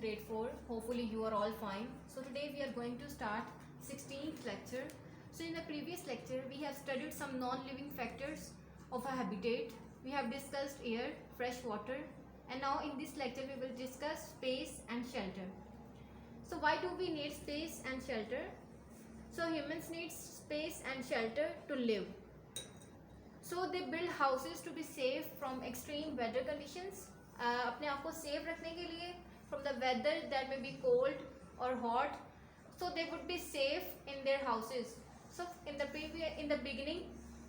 grade 4. Hopefully you are all fine. So today we are going to start 16th lecture. So in the previous lecture we have studied some non-living factors of a habitat. We have discussed air, fresh water, and now in this lecture we will discuss space and shelter. So why do we need space and shelter? So humans need space and shelter to live. So they build houses to be safe from extreme weather conditions. अपने आप को safe रखने के लिए from the weather that may be cold or hot, so they would be safe in their houses. So in the beginning,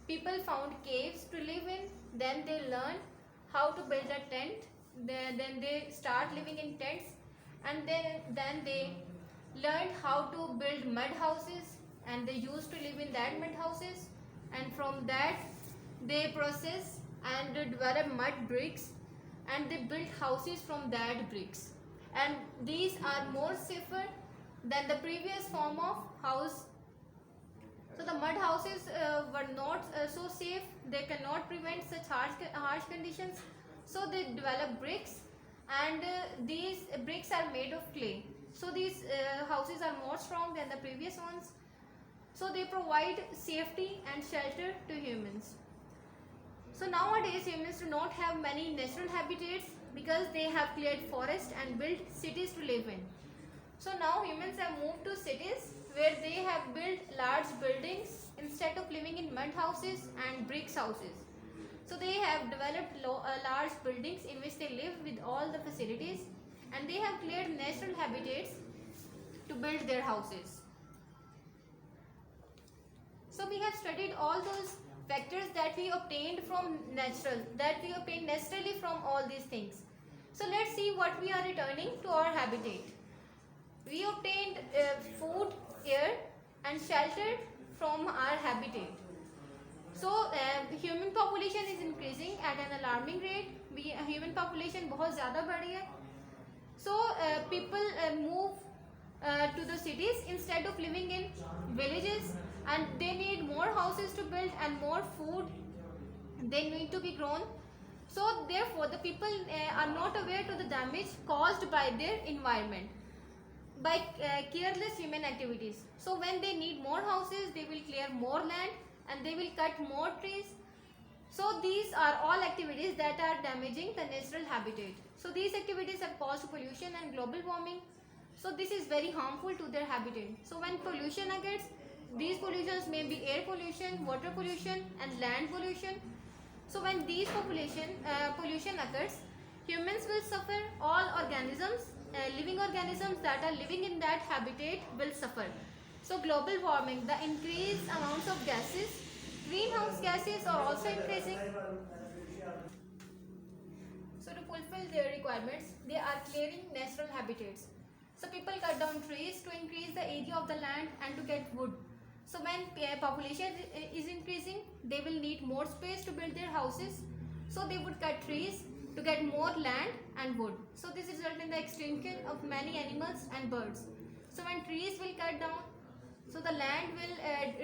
people found caves to live in. Then they learned how to build a tent. Then they start living in tents, and then they learned how to build mud houses, and they used to live in that mud houses. And from that they process and develop mud bricks, and they built houses from that bricks, and these are more safer than the previous form of house. So the mud houses were not so safe. They cannot prevent such harsh conditions, so they develop bricks, and these bricks are made of clay. So these houses are more strong than the previous ones, so they provide safety and shelter to humans. So nowadays humans do not have many natural habitats because they have cleared forests and built cities to live in. So now humans have moved to cities where they have built large buildings instead of living in mud houses and bricks houses. So they have developed large buildings in which they live with all the facilities, and they have cleared natural habitats to build their houses. So we have studied all those factors that we obtained naturally from all these things. So let's see what we are returning to our habitat. We obtained food, air, and shelter from our habitat. So human population is increasing at an alarming rate. Human population बहुत ज़्यादा बढ़ी है. So people move to the cities instead of living in villages, and they need more houses to build and more food they need to be grown. So therefore the people are not aware to the damage caused by their environment by careless human activities. So when they need more houses, they will clear more land and they will cut more trees. So these are all activities that are damaging the natural habitat. So these activities have caused pollution and global warming. So this is very harmful to their habitat. So when pollution occurs, these pollutions may be air pollution, water pollution, and land pollution. So when these pollution occurs, humans will suffer. All organisms, living organisms that are living in that habitat will suffer. So global warming, the increased amounts of gases, greenhouse gases are also increasing. So to fulfill their requirements, they are clearing natural habitats. So people cut down trees to increase the area of the land and to get wood. So when population is increasing, they will need more space to build their houses. So they would cut trees to get more land and wood. So this results in the extinction of many animals and birds. So when trees will cut down, so the land will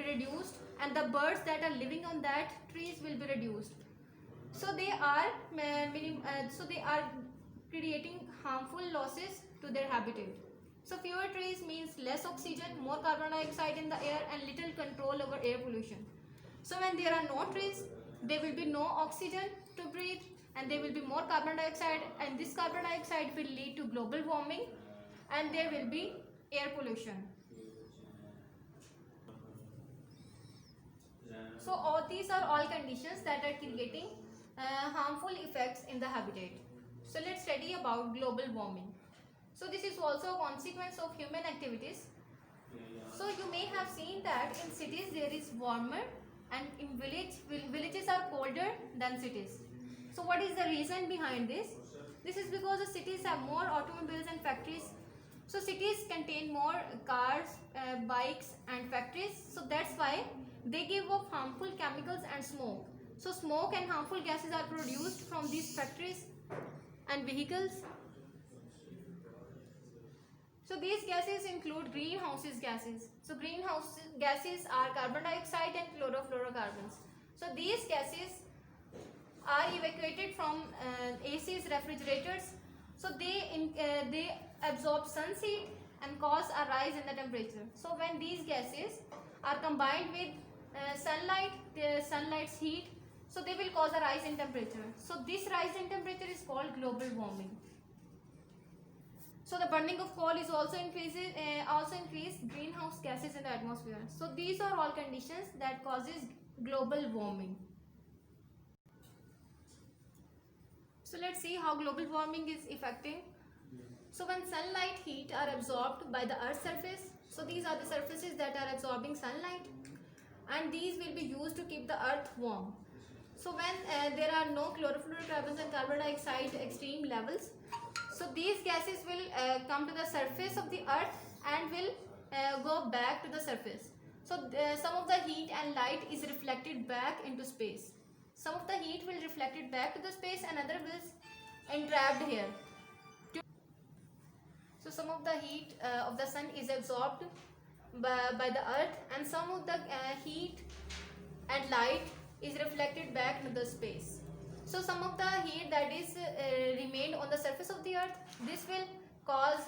reduced, and the birds that are living on that trees will be reduced. So they are creating harmful losses to their habitat. So fewer trees means less oxygen, more carbon dioxide in the air, and little control over air pollution. So when there are no trees, there will be no oxygen to breathe, and there will be more carbon dioxide, and this carbon dioxide will lead to global warming, and there will be air pollution. So all these are all conditions that are creating harmful effects in the habitat. So let's study about global warming. So this is also a consequence of human activities. So you may have seen that in cities there is warmer, and in villages are colder than cities. So what is the reason behind this? This is because the cities have more automobiles and factories. So cities contain more cars, bikes, and factories. So that's why they give off harmful chemicals and smoke. So smoke and harmful gases are produced from these factories and vehicles. So these gases include greenhouse gases. So greenhouse gases are carbon dioxide and chlorofluorocarbons. So these gases are evacuated from ACs, refrigerators. So they absorb sun's heat and cause a rise in the temperature. So when these gases are combined with sunlight, the sunlight's heat, so they will cause a rise in temperature. So this rise in temperature is called global warming. So the burning of coal is also increase greenhouse gases in the atmosphere. So these are all conditions that causes global warming. So let's see how global warming is affecting. So when sunlight heat are absorbed by the earth's surface, so these are the surfaces that are absorbing sunlight, and these will be used to keep the earth warm. So when there are no chlorofluorocarbons and carbon dioxide extreme levels, so these gases will come to the surface of the earth and will go back to the surface. So some of the heat and light is reflected back into space. Some of the heat will reflected back to the space and other will entrapped here. So some of the heat of the sun is absorbed by the earth, and some of the heat and light is reflected back to the space. So some of the heat that is remained on the surface of the earth, this will cause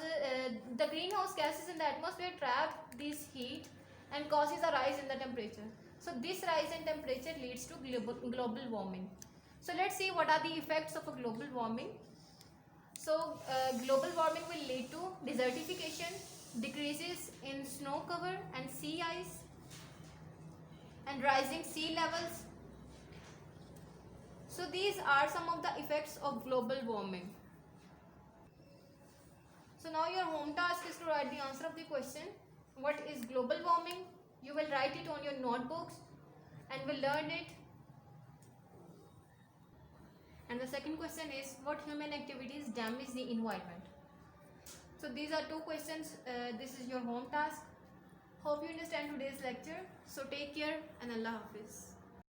the greenhouse gases in the atmosphere trap this heat and causes a rise in the temperature. So this rise in temperature leads to global warming. So let's see what are the effects of a global warming. So global warming will lead to desertification, decreases in snow cover and sea ice, and rising sea levels. So these are some of the effects of global warming. So now your home task is to write the answer of the question. What is global warming? You will write it on your notebooks and will learn it. And the second question is, what human activities damage the environment? So these are two questions. This is your home task. Hope you understand today's lecture. So take care and Allah Hafiz.